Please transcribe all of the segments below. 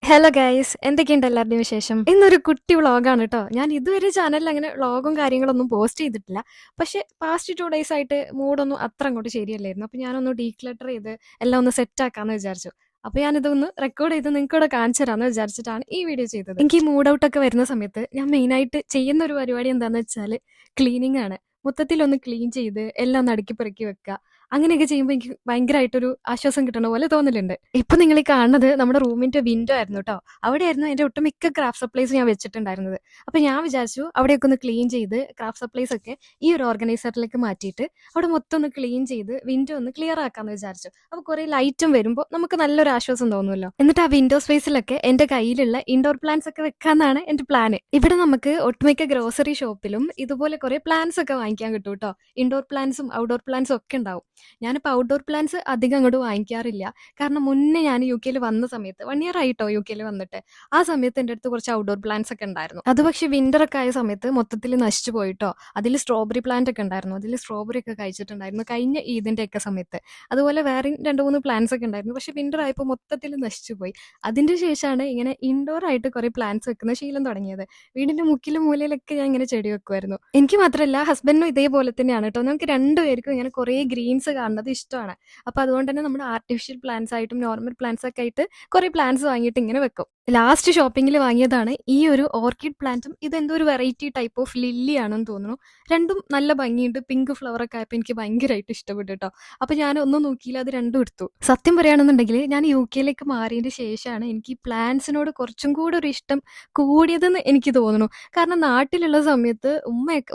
Hello guys, എന്തൊക്കെയുണ്ട് എല്ലാവരുടെയും വിശേഷം? ഇന്നൊരു കുട്ടി വ്ളോഗാണ് കേട്ടോ. ഞാൻ ഇതുവരെ ചാനലിൽ അങ്ങനെ വ്ളോഗും കാര്യങ്ങളൊന്നും പോസ്റ്റ് ചെയ്തിട്ടില്ല. പക്ഷെ പാസ്റ്റ് 2 ഡേയ്സ് ആയിട്ട് മൂഡൊന്നും അത്ര അങ്ങോട്ട് ശരിയല്ലായിരുന്നു. അപ്പോൾ ഞാനൊന്ന് ഡീക്ലട്ടർ ചെയ്ത് എല്ലാം ഒന്ന് സെറ്റ് ആക്കാമെന്ന് വിചാരിച്ചു. അപ്പോൾ ഞാനിതൊന്ന് റെക്കോർഡ് ചെയ്ത് നിങ്ങൾക്കൂടെ കാണിച്ചു തരാമെന്ന് വിചാരിച്ചിട്ടാണ് ഈ വീഡിയോ ചെയ്തത്. എനിക്ക് ഈ മൂഡ് ഔട്ടൊക്കെ വരുന്ന സമയത്ത് ഞാൻ മെയിനായിട്ട് ചെയ്യുന്ന ഒരു പരിപാടി എന്താണെന്ന് വെച്ചാൽ ക്ലീനിങ് ആണ്. മൊത്തത്തിലൊന്ന് ക്ലീൻ ചെയ്ത് എല്ലാം ഒന്ന് അടുക്കി പെറുക്കി വെക്കുക. അങ്ങനെയൊക്കെ ചെയ്യുമ്പോൾ എനിക്ക് ഭയങ്കരമായിട്ടൊരു ആശ്വാസം കിട്ടണ പോലെ തോന്നലുണ്ട്. ഇപ്പൊ നിങ്ങൾ ഈ കാണുന്നത് നമ്മുടെ റൂമിന്റെ വിൻഡോ ആയിരുന്നു കേട്ടോ. അവിടെയായിരുന്നു എന്റെ ഒട്ടുമിക്ക ക്രാഫ്റ്റ് സപ്ലൈസ് ഞാൻ വെച്ചിട്ടുണ്ടായിരുന്നത്. അപ്പൊ ഞാൻ വിചാരിച്ചു അവിടെയൊക്കെ ഒന്ന് ക്ലീൻ ചെയ്ത് ക്രാഫ്റ്റ് സപ്ലൈസ് ഒക്കെ ഈ ഒരു ഓർഗനൈസറിലേക്ക് മാറ്റിയിട്ട് അവിടെ മൊത്തം ഒന്ന് ക്ലീൻ ചെയ്ത് വിൻഡോ ഒന്ന് ക്ലിയർ ആക്കാന്ന് വിചാരിച്ചു. അപ്പൊ കുറെ ലൈറ്റും വരുമ്പോൾ നമുക്ക് നല്ലൊരു ആശ്വാസം തോന്നുമല്ലോ. എന്നിട്ട് ആ വിൻഡോ സ്പേസിലൊക്കെ എന്റെ കയ്യിലുള്ള ഇൻഡോർ പ്ലാന്റ്സ് ഒക്കെ വെക്കാന്നാണ് എന്റെ പ്ലാന്. ഇവിടെ നമുക്ക് ഒട്ടുമിക്ക ഗ്രോസറി ഷോപ്പിലും ഇതുപോലെ കുറെ പ്ലാന്റ്സ് ഒക്കെ വാങ്ങിക്കാൻ കിട്ടും കേട്ടോ. ഇൻഡോർ പ്ലാന്റ്സും ഔട്ട്ഡോർ പ്ലാന്റ്സും ഒക്കെ ഉണ്ടാവും. ഞാനിപ്പോൾ ഔട്ട്ഡോർ പ്ലാന്റ്സ് അധികം അങ്ങോട്ട് വാങ്ങിക്കാറില്ല. കാരണം മുന്നേ ഞാൻ യുകെയിൽ വന്ന സമയത്ത് 1 ഇയർ ആയിട്ടോ യുകെയിൽ വന്നിട്ട്. ആ സമയത്ത് എൻ്റെ അടുത്ത് കുറച്ച് ഔട്ട്ഡോർ പ്ലാന്റ്സ് ഒക്കെ ഉണ്ടായിരുന്നു. അത് പക്ഷേ വിന്റർ ഒക്കെ ആയ സമയത്ത് മൊത്തത്തിൽ നശിച്ചു പോയിട്ടോ. അതിൽ സ്ട്രോബെറി പ്ലാന്റ് ഒക്കെ ഉണ്ടായിരുന്നു. അതിൽ സ്ട്രോബെറി ഒക്കെ കഴിച്ചിട്ടുണ്ടായിരുന്നു കഴിഞ്ഞ ഈദിന്റെ ഒക്കെ സമയത്ത്. അതുപോലെ വേറെയും 2-3 പ്ലാന്റ്സ് ഒക്കെ ഉണ്ടായിരുന്നു. പക്ഷേ വിന്റർ ആയപ്പോൾ മൊത്തത്തിൽ നശിച്ചു പോയി. അതിന്റെ ശേഷമാണ് ഇങ്ങനെ ഇൻഡോർ ആയിട്ട് കുറെ പ്ലാന്റ്സ് വെക്കുന്ന ശീലം തുടങ്ങിയത്. വീടിന്റെ മുക്കിലും മൂലയിലൊക്കെ ഞാൻ ഇങ്ങനെ ചെടി വെക്കുമായിരുന്നു. എനിക്ക് മാത്രമല്ല ഹസ്ബൻഡിനും ഇതേപോലെ തന്നെയാണ് കേട്ടോ. ഞങ്ങൾക്ക് രണ്ടുപേർക്കും ഇങ്ങനെ കുറേ ഗ്രീൻസ് കാണുന്നത് ഇഷ്ടമാണ്. അപ്പൊ അതുകൊണ്ട് തന്നെ നമ്മൾ ആർട്ടിഫിഷ്യൽ പ്ലാന്റ്സ് ആയിട്ടും നോർമൽ പ്ലാന്റ്സ് ഒക്കെ ആയിട്ട് കുറെ പ്ലാന്റ്സ് വാങ്ങിയിട്ട് ഇങ്ങനെ വെക്കും. ലാസ്റ്റ് ഷോപ്പിങ്ങിൽ വാങ്ങിയതാണ് ഈ ഒരു ഓർക്കിഡ് പ്ലാന്റും. ഇതെന്തോ ഒരു വെറൈറ്റി ടൈപ്പ് ഓഫ് ലില്ലി ആണെന്ന് തോന്നുന്നു. രണ്ടും നല്ല ഭംഗിയുണ്ട്. പിങ്ക് ഫ്ലവർ ഒക്കെ ആയപ്പോൾ എനിക്ക് ഭയങ്കരമായിട്ട് ഇഷ്ടപ്പെട്ടു കേട്ടോ. അപ്പൊ ഞാൻ ഒന്നും നോക്കിയില്ല, അത് രണ്ടും എടുത്തു. സത്യം പറയുകയാണെന്നുണ്ടെങ്കിൽ ഞാൻ യുകെയിലേക്ക് മാറിയതിന് ശേഷമാണ് എനിക്ക് ഈ പ്ലാന്റ്സിനോട് കുറച്ചും കൂടെ ഒരു ഇഷ്ടം കൂടിയതെന്ന് എനിക്ക് തോന്നുന്നു. കാരണം നാട്ടിലുള്ള സമയത്ത്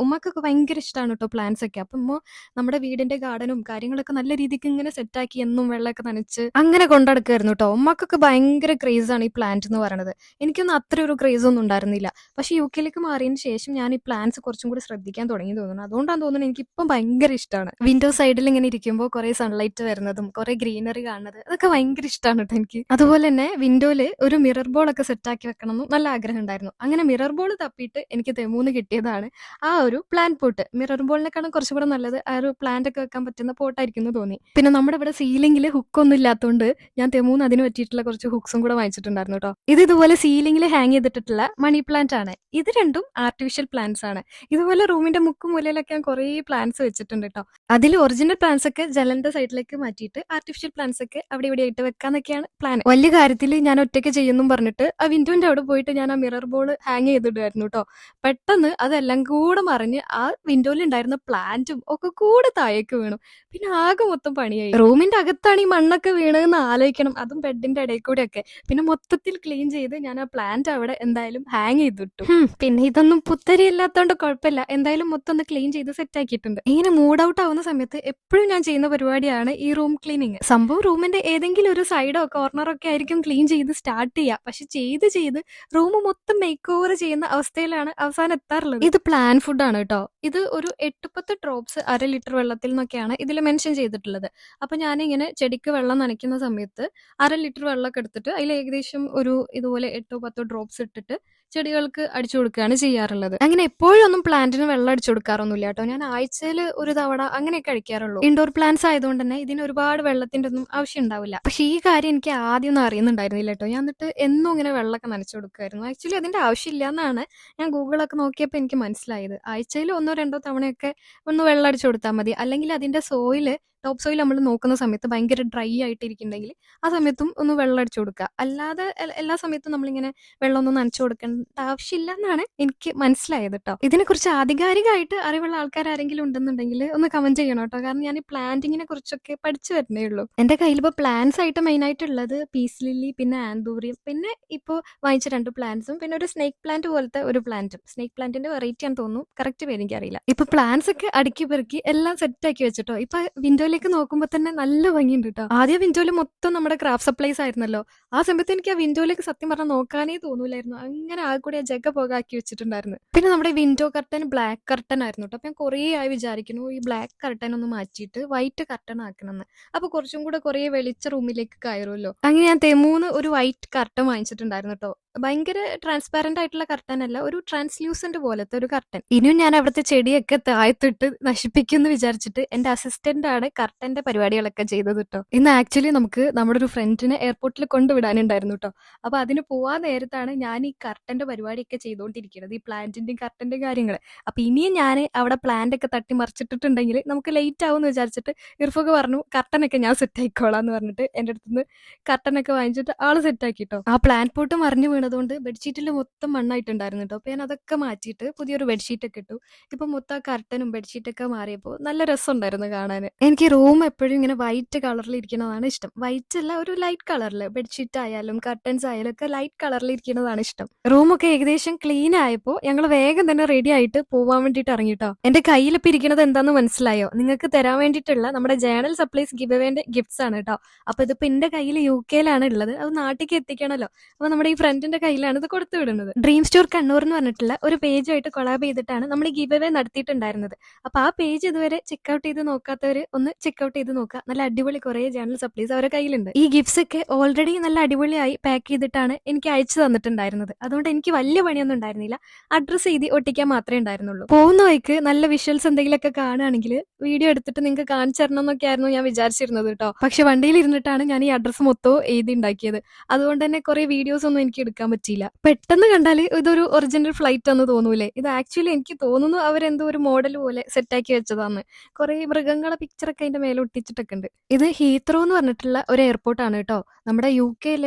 ഉമ്മക്കൊക്കെ ഭയങ്കര ഇഷ്ടമാണ് കേട്ടോ പ്ലാന്റ്സ് ഒക്കെ. അപ്പം ഉമ്മ നമ്മുടെ വീടിന്റെ ഗാർഡനും കാര്യങ്ങളൊക്കെ നല്ല രീതിക്ക് ഇങ്ങനെ സെറ്റാക്കി എന്നും വെള്ളമൊക്കെ നനച്ച് അങ്ങനെ കൊണ്ടടക്കുമായിരുന്നു കേട്ടോ. ഉമ്മക്കൊക്കെ ഭയങ്കര ക്രേസ് ആണ് ഈ പ്ലാന്റ് എന്ന് പറയുന്നത്. എനിക്കൊന്നും അത്ര ഒരു ക്രേസ് ഒന്നും ഉണ്ടായിരുന്നില്ല. പക്ഷെ യുകെയിലേക്ക് മാറിയതിന് ശേഷം ഞാൻ ഈ പ്ലാന്റ്സ് കുറച്ചും കൂടി ശ്രദ്ധിക്കാൻ തുടങ്ങി തോന്നുന്നു. അതുകൊണ്ടാണ് തോന്നുന്നു എനിക്ക് ഇപ്പം ഭയങ്കര ഇഷ്ടമാണ്. വിൻഡോ സൈഡിൽ ഇങ്ങനെ ഇരിക്കുമ്പോൾ കുറെ സൺലൈറ്റ് വരുന്നതും കുറെ ഗ്രീനറി കാണുന്നത് അതൊക്കെ ഭയങ്കര ഇഷ്ടമാണ് കേട്ടോ എനിക്ക്. അതുപോലെ തന്നെ വിൻഡോയിൽ ഒരു മിറർ ബോൾ ഒക്കെ സെറ്റാക്കി വെക്കണം എന്ന് നല്ല ആഗ്രഹം ഉണ്ടായിരുന്നു. അങ്ങനെ മിറർ ബോൾ തപ്പിയിട്ട് എനിക്ക് തെമൂന്ന് കിട്ടിയതാണ് ആ ഒരു പ്ലാന്റ് പോട്ട്. മിറർ ബോളിനെക്കാളും കുറച്ചും കൂടെ നല്ലത് ആ ഒരു പ്ലാന്റ് ഒക്കെ വെക്കാൻ പറ്റുന്ന പോട്ടായിരിക്കും എന്ന് തോന്നി. പിന്നെ നമ്മുടെ ഇവിടെ സീലിംഗിൽ ഹുക്കൊന്നും ഇല്ലാത്തതുകൊണ്ട് ഞാൻ തെമൂന്ന് അതിന് പറ്റിയിട്ടുള്ള കുറച്ച് ഹുക്സും കൂടെ വാങ്ങിച്ചിട്ടുണ്ടായിരുന്നു കേട്ടോ. ഇത് ഇതുപോലെ സീലിംഗിൽ ഹാങ് ചെയ്തിട്ടുള്ള മണി പ്ലാന്റ് ആണ്. ഇത് രണ്ടും ആർട്ടിഫിഷ്യൽ പ്ലാന്റ്സ് ആണ്. ഇതുപോലെ റൂമിന്റെ മുക്കും മൂലയിലൊക്കെ ഞാൻ കുറേ പ്ലാന്റ്സ് വെച്ചിട്ടുണ്ട് കേട്ടോ. അതിൽ ഒറിജിനൽ പ്ലാന്റ്സ് ഒക്കെ ജലന്റെ സൈഡിലേക്ക് മാറ്റിയിട്ട് ആർട്ടിഫിഷ്യൽ പ്ലാന്റ്സ് ഒക്കെ അവിടെ ഇവിടെ ആയിട്ട് വെക്കാന്നൊക്കെയാണ് പ്ലാൻ. വലിയ കാര്യത്തിൽ ഞാൻ ഒറ്റയ്ക്ക് ചെയ്യുന്നു പറഞ്ഞിട്ട് ആ വിൻഡോന്റെ അവിടെ പോയിട്ട് ഞാൻ ആ മിറർ ബോൾ ഹാങ് ചെയ്തിടുമായിരുന്നു കേട്ടോ. പെട്ടെന്ന് അതെല്ലാം കൂടെ മറിഞ്ഞ് ആ വിൻഡോയിൽ ഉണ്ടായിരുന്ന പ്ലാന്റും ഒക്കെ കൂടെ താഴേക്ക് വീണു. പിന്നെ ആകെ മൊത്തം പണിയായി. റൂമിന്റെ അകത്താണ് ഈ മണ്ണൊക്കെ വീണതെന്ന് ആലോചിക്കണം, അതും ബെഡിന്റെ ഇടയിൽ കൂടെ ഒക്കെ. പിന്നെ മൊത്തത്തിൽ ക്ലീൻ ചെയ്ത് ഞാൻ ആ പ്ലാന്റ് അവിടെ എന്തായാലും ഹാങ് ചെയ്തിട്ടു. പിന്നെ ഇതൊന്നും പുത്തരി ഇല്ലാത്തതുകൊണ്ട് കുഴപ്പമില്ല, എന്തായാലും മൊത്തം ഒന്ന് ക്ലീൻ ചെയ്ത് സെറ്റ് ആക്കിയിട്ടുണ്ട്. ഇങ്ങനെ മൂഡ് ഔട്ട് ആവുന്ന സമയത്ത് എപ്പോഴും ഞാൻ ചെയ്യുന്ന പരിപാടിയാണ് ഈ റൂം ക്ലീനിങ്. സംഭവം റൂമിന്റെ ഏതെങ്കിലും ഒരു സൈഡോ കോർണറോ ഒക്കെ ആയിരിക്കും ക്ലീൻ ചെയ്ത് സ്റ്റാർട്ട് ചെയ്യുക. പക്ഷെ ചെയ്ത് റൂം മൊത്തം മേക്ക് ഓവർ ചെയ്യുന്ന അവസ്ഥയിലാണ് അവസാനം എത്താറുള്ളത്. ഇത് പ്ലാൻ ഫുഡ് ആണ് കേട്ടോ. ഇത് ഒരു 8-10 ഡ്രോപ്സ് 1/2 ലിറ്റർ വെള്ളത്തിൽ നിന്നൊക്കെയാണ് ഇതിൽ മെൻഷൻ ചെയ്തിട്ടുള്ളത്. അപ്പൊ ഞാനിങ്ങനെ ചെടിക്ക് വെള്ളം നനയ്ക്കുന്ന സമയത്ത് 1/2 ലിറ്റർ വെള്ളമൊക്കെ എടുത്തിട്ട് അതിൽ ഏകദേശം ഒരു ഇതുപോലെ 8-10 ഡ്രോപ്സ് ഇട്ടിട്ട് ചെടികൾക്ക് അടിച്ചു കൊടുക്കുകയാണ് ചെയ്യാറുള്ളത്. അങ്ങനെ എപ്പോഴും ഒന്നും പ്ലാന്റിന് വെള്ളം അടിച്ചു കൊടുക്കാറൊന്നുമില്ല കേട്ടോ. ഞാൻ ആഴ്ചയിൽ ഒരു തവണ അങ്ങനെയൊക്കെ അടിക്കാറുള്ളൂ. ഇൻഡോർ പ്ലാന്റ്സ് ആയതുകൊണ്ട് തന്നെ ഇതിന് ഒരുപാട് വെള്ളത്തിന്റെ ഒന്നും ആവശ്യം ഉണ്ടാവില്ല. പക്ഷെ ഈ കാര്യം എനിക്ക് ആദ്യം ഒന്നും അറിയുന്നുണ്ടായിരുന്നില്ല കേട്ടോ. ഞാൻ എന്നിട്ട് എന്നും ഇങ്ങനെ വെള്ളമൊക്കെ നനച്ചു കൊടുക്കുമായിരുന്നു. ആക്ച്വലി അതിന്റെ ആവശ്യമില്ല എന്നാണ് ഞാൻ ഗൂഗിളൊക്കെ നോക്കിയപ്പോൾ എനിക്ക് മനസ്സിലായത്. ആഴ്ചയിൽ 1-2 തവണയൊക്കെ ഒന്ന് വെള്ളം അടിച്ചു കൊടുത്താൽ മതി. അല്ലെങ്കിൽ അതിന്റെ സോയില് ടോപ്പ് സോയിൽ നമ്മൾ നോക്കുന്ന സമയത്ത് ഭയങ്കര ഡ്രൈ ആയിട്ടിരിക്കുന്നുണ്ടെങ്കിൽ ആ സമയത്തും ഒന്ന് വെള്ളം അടിച്ചു കൊടുക്കുക. അല്ലാതെ എല്ലാ സമയത്തും നമ്മളിങ്ങനെ വെള്ളമൊന്നും നനച്ചു കൊടുക്കേണ്ട ആവശ്യമില്ല എന്നാണ് എനിക്ക് മനസ്സിലായത് കേട്ടോ. ഇതിനെക്കുറിച്ച് ആധികാരികമായിട്ട് അറിവുള്ള ആൾക്കാർ ആരെങ്കിലും ഉണ്ടെന്നുണ്ടെങ്കിൽ ഒന്ന് കമന്റ് ചെയ്യണം കേട്ടോ. കാരണം ഞാൻ ഈ പ്ലാന്റിങ്ങിനെ കുറിച്ചൊക്കെ പഠിച്ചു വരുന്നേ ഉള്ളൂ. എന്റെ കയ്യിൽ ഇപ്പോൾ പ്ലാന്റ്സ് ആയിട്ട് മെയിൻ ആയിട്ടുള്ളത് പീസ് ലില്ലി, പിന്നെ ആന്തൂറിയം, പിന്നെ ഇപ്പോൾ വാങ്ങിച്ച 2 പ്ലാന്റ്സും, പിന്നെ ഒരു സ്നേക്ക് പ്ലാന്റ് പോലത്തെ ഒരു പ്ലാന്റും. സ്നേക്ക് പ്ലാന്റിന്റെ വെറൈറ്റി ആണെന്ന് തോന്നുന്നു, കറക്റ്റ് പേര് എനിക്കറിയില്ല. ഇപ്പൊ പ്ലാന്റ്സ് ഒക്കെ അടുക്കി പെറുക്കി എല്ലാം സെറ്റ് ആക്കി വെച്ചിട്ടോ. ഇപ്പൊ വിൻഡോയിലേക്ക് നോക്കുമ്പോൾ തന്നെ നല്ല ഭംഗിയുണ്ട് കേട്ടോ. ആദ്യം വിൻഡോയിൽ മൊത്തം നമ്മുടെ ക്രാഫ്റ്റ് സപ്ലൈസ് ആയിരുന്നല്ലോ. ആ സമയത്ത് എനിക്ക് ആ വിൻഡോയിലേക്ക് സത്യം പറഞ്ഞാൽ നോക്കാനേ തോന്നൂലായിരുന്നു. അങ്ങനെ ആ കൂടി ആ ജഗ പോകാക്കി വെച്ചിട്ടുണ്ടായിരുന്നു. പിന്നെ നമ്മുടെ വിൻഡോ കർട്ടൻ ബ്ലാക്ക് കർട്ടൻ ആയിരുന്നു കേട്ടോ. അപ്പൊ ഞാൻ കുറേ ആയി വിചാരിക്കുന്നു ഈ ബ്ലാക്ക് കർട്ടൻ ഒന്ന് മാറ്റിയിട്ട് വൈറ്റ് കർട്ടൻ ആക്കണമെന്ന്. അപ്പൊ കുറച്ചും കൂടെ കുറേ വെളിച്ച റൂമിലേക്ക് കയറുമല്ലോ. അങ്ങനെ ഞാൻ തെമൂന്ന് ഒരു വൈറ്റ് കർട്ടൻ വാങ്ങിച്ചിട്ടുണ്ടായിരുന്നു കേട്ടോ. ഭയങ്കര ട്രാൻസ്പാരന്റ് ആയിട്ടുള്ള കർട്ടൻ അല്ല, ഒരു ട്രാൻസ്ലൂസന്റ് പോലത്തെ ഒരു കർട്ടൻ. ഇനിയും ഞാൻ അവിടുത്തെ ചെടിയൊക്കെ താഴത്തിട്ട് നശിപ്പിക്കുമെന്ന് വിചാരിച്ചിട്ട് എന്റെ അസിസ്റ്റന്റ് ആണ് കർട്ടന്റെ പരിപാടികളൊക്കെ ചെയ്തത് ട്ടോ. ഇന്ന് ആക്ച്വലി നമുക്ക് നമ്മുടെ ഒരു ഫ്രണ്ടിനെ എയർപോർട്ടിൽ കൊണ്ടുവിടാനുണ്ടായിരുന്നു ട്ടോ. അപ്പൊ അതിന് പോവാൻ നേരത്താണ് ഞാൻ ഈ കർട്ടന്റെ പരിപാടിയൊക്കെ ചെയ്തുകൊണ്ടിരിക്കുന്നത്. ഈ പ്ലാന്റിന്റെയും കർട്ടന്റെയും കാര്യങ്ങള്. അപ്പൊ ഇനിയും ഞാൻ അവിടെ പ്ലാന്റ് ഒക്കെ തട്ടി മറിച്ചിട്ടിട്ടുണ്ടെങ്കിൽ നമുക്ക് ലേറ്റ് ആവും എന്ന് വിചാരിച്ചിട്ട് ഇർഫൊക്കെ പറഞ്ഞു കർട്ടനൊക്കെ ഞാൻ സെറ്റ് ആയിക്കോളാം എന്ന് പറഞ്ഞിട്ട് എൻ്റെ അടുത്തുനിന്ന് കർട്ടനൊക്കെ വാങ്ങിച്ചിട്ട് ആള് സെറ്റ് ആക്കിട്ടോ. ആ പ്ലാന്റ് പോട്ട് മറിഞ്ഞു വീണതുകൊണ്ട് ബെഡ്ഷീറ്റിൽ മൊത്തം മണ്ണായിട്ടുണ്ടായിരുന്നു കേട്ടോ. അപ്പൊ ഞാൻ അതൊക്കെ മാറ്റിയിട്ട് പുതിയൊരു ബെഡ്ഷീറ്റ് ഒക്കെ ഇട്ടു. ഇപ്പൊ മൊത്തം ആ കർട്ടനും ബെഡ്ഷീറ്റൊക്കെ മാറിയപ്പോൾ നല്ല രസമുണ്ടായിരുന്നു കാണാൻ. എനിക്ക് റൂം എപ്പോഴും ഇങ്ങനെ വൈറ്റ് കളറിൽ ഇരിക്കുന്നതാണ് ഇഷ്ടം. വൈറ്റ് അല്ല, ഒരു ലൈറ്റ് കളറിൽ ബെഡ്ഷീറ്റ് ആയാലും കർട്ടൻസ് ആയാലും ഒക്കെ ലൈറ്റ് കളറിൽ ഇരിക്കുന്നതാണ് ഇഷ്ടം. റൂമൊക്കെ ഏകദേശം ക്ലീൻ ആയപ്പോൾ ഞങ്ങൾ വേഗം തന്നെ റെഡി ആയിട്ട് പോവാൻ വേണ്ടിയിട്ട് ഇറങ്ങിട്ടോ. എന്റെ കയ്യിലിപ്പോൾ ഇരിക്കുന്നത് എന്താന്ന് മനസ്സിലായോ? നിങ്ങൾക്ക് തരാൻ വേണ്ടിയിട്ടുള്ള നമ്മുടെ ജേണൽ സപ്ലൈസ് ഗിവ് അവേന്റെ ഗിഫ്റ്റ്സ് ആണ് കേട്ടോ. അപ്പൊ ഇതിപ്പോ എന്റെ കയ്യിൽ UK-ലാണ് ഉള്ളത്. അത് നാട്ടിലേക്ക് എത്തിക്കണല്ലോ. അപ്പൊ നമ്മുടെ ഈ ഫ്രണ്ടിന്റെ കയ്യിലാണ് ഇത് കൊടുത്തു വിടുന്നത്. ഡ്രീം സ്റ്റോർ കണ്ണൂർ എന്ന് പറഞ്ഞിട്ടുള്ള ഒരു പേജുമായിട്ട് കൊളാബ് ചെയ്തിട്ടാണ് നമ്മൾ ഈ ഗിവ് അവേ നടത്തിയിട്ടുണ്ടായിരുന്നത്. അപ്പൊ ആ പേജ് ഇതുവരെ ചെക്ക്ഔട്ട് ചെയ്ത് നോക്കാത്തവര് ഒന്ന് ചെക്ക്ഔട്ട് ചെയ്ത് നോക്കുക. നല്ല അടിപൊളി കുറെ ജേണൽ സപ്ലൈസ് അവരുടെ കയ്യിലുണ്ട്. ഈ ഗിഫ്റ്റ്സ് ഒക്കെ ഓൾറെഡി നല്ല അടിപൊളിയായി പാക്ക് ചെയ്തിട്ടാണ് എനിക്ക് അയച്ചു തന്നിട്ടുണ്ടായിരുന്നത്. അതുകൊണ്ട് എനിക്ക് വലിയ പണിയൊന്നും ഉണ്ടായിരുന്നില്ല. അഡ്രസ്സ് എഴുതി ഒട്ടിക്കാൻ മാത്രമേ ഉണ്ടായിരുന്നുള്ളൂ. പോകുന്ന വഴിക്ക് നല്ല വിഷ്വൽസ് എന്തെങ്കിലുമൊക്കെ കാണുകയാണെങ്കിൽ വീഡിയോ എടുത്തിട്ട് നിങ്ങൾക്ക് കാണിച്ചു തരണം എന്നൊക്കെ ആയിരുന്നു ഞാൻ വിചാരിച്ചിരുന്നത് കേട്ടോ. പക്ഷെ വണ്ടിയിൽ ഇരുന്നിട്ടാണ് ഞാൻ ഈ അഡ്രസ്സ് മൊത്തം എഴുതി ഉണ്ടാക്കിയത്. അതുകൊണ്ട് തന്നെ കുറെ വീഡിയോസ് ഒന്നും എനിക്ക് എടുക്കാൻ പറ്റിയില്ല. പെട്ടെന്ന് കണ്ടാൽ ഇതൊരു ഒറിജിനൽ ഫ്ലൈറ്റ് എന്ന് തോന്നൂലേ? ഇത് ആക്ച്വലി എനിക്ക് തോന്നുന്നു അവരെന്തോ ഒരു മോഡൽ പോലെ സെറ്റാക്കി വെച്ചതാണ്. കുറെ മൃഗങ്ങളെ പിക്ചറൊക്കെ അതിന്റെ മേലെ ഒട്ടിച്ചിട്ടൊക്കെ ഉണ്ട്. ഇത് ഹീത്രോ എന്ന് പറഞ്ഞിട്ടുള്ള ഒരു എയർപോർട്ടാണ് കേട്ടോ. നമ്മുടെ യുകെയിൽ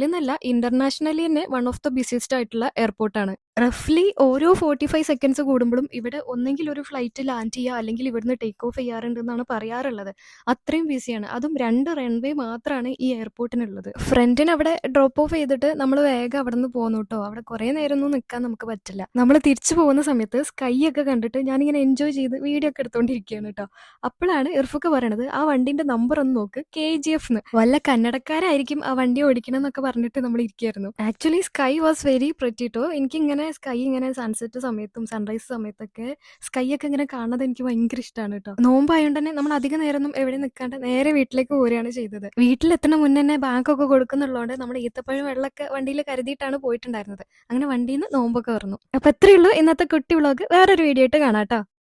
നിന്നല്ല, ഇന്റർനാഷണലി തന്നെ വൺ ഓഫ് ദ ബിസിയസ്റ്റ് ആയിട്ടുള്ള എയർപോർട്ടാണ്. റഫ്ലി ഓരോ 45 സെക്കൻഡ്സ് കൂടുമ്പോഴും ഇവിടെ ഒന്നെങ്കിൽ ഒരു ഫ്ലൈറ്റ് ലാൻഡ് ചെയ്യുക അല്ലെങ്കിൽ ഇവിടുന്ന് ടേക്ക് ഓഫ് ചെയ്യാറുണ്ടെന്നാണ് പറയാറുള്ളത്. അത്രയും ബിസിയാണ്. അതും 2 റൺവേ മാത്രമാണ് ഈ എയർപോർട്ടിനുള്ളത്. ഫ്രണ്ടിന് അവിടെ ഡ്രോപ്പ് ഓഫ് ചെയ്തിട്ട് നമ്മൾ വേഗം അവിടെ നിന്ന് പോന്നു കേട്ടോ. അവിടെ കുറേ നേരമൊന്നും നിൽക്കാൻ നമുക്ക് പറ്റില്ല. നമ്മൾ തിരിച്ചു പോകുന്ന സമയത്ത് സ്കൈ ഒക്കെ കണ്ടിട്ട് ഞാനിങ്ങനെ എൻജോയ് ചെയ്ത് വീഡിയോ ഒക്കെ എടുത്തോണ്ടിരിക്കുകയാണ് കേട്ടോ. അപ്പോഴാണ് ഇർഫൊക്കെ പറയണത് ആ വണ്ടിന്റെ നമ്പർ ഒന്ന് നോക്ക്, KGF എന്ന്. വല്ല കന്നഡക്കാരായിരിക്കും ആ വണ്ടി ഓടിക്കണം എന്നൊക്കെ പറഞ്ഞിട്ട് നമ്മൾ ഇരിക്കുകയായിരുന്നു. Actually sky was very pretty ട്ടോ. എനിക്കിങ്ങനെ സ്കൈ ഇങ്ങനെ സൺസെറ്റ് സമയത്തും സൺറൈസ് സമയത്തൊക്കെ സ്കൈ ഒക്കെ ഇങ്ങനെ കാണുന്നത് എനിക്ക് ഭയങ്കര ഇഷ്ടമാണ് കേട്ടോ. നോമ്പായതുകൊണ്ട് തന്നെ നമ്മൾ അധിക നേരമൊന്നും എവിടെ നിൽക്കാണ്ട് നേരെ വീട്ടിലേക്ക് പോരുകയാണ് ചെയ്തത്. വീട്ടിലെത്തണ മുന്നേ തന്നെ ബാങ്കൊക്കെ കൊടുക്കുന്നുള്ളതുകൊണ്ട് നമ്മുടെ ഈത്തപ്പഴം വെള്ളമൊക്കെ വണ്ടിയിൽ കരുതിയിട്ടാണ് പോയിട്ടുണ്ടായിരുന്നത്. അങ്ങനെ വണ്ടിയിൽ നിന്ന് നോമ്പൊക്കെ തുറന്നു. അപ്പൊ ഇത്രയേ ഉള്ളൂ ഇന്നത്തെ കുട്ടി വ്ളോഗ്. വേറൊരു വീഡിയോ ആയിട്ട് കാണാം കേട്ടോ.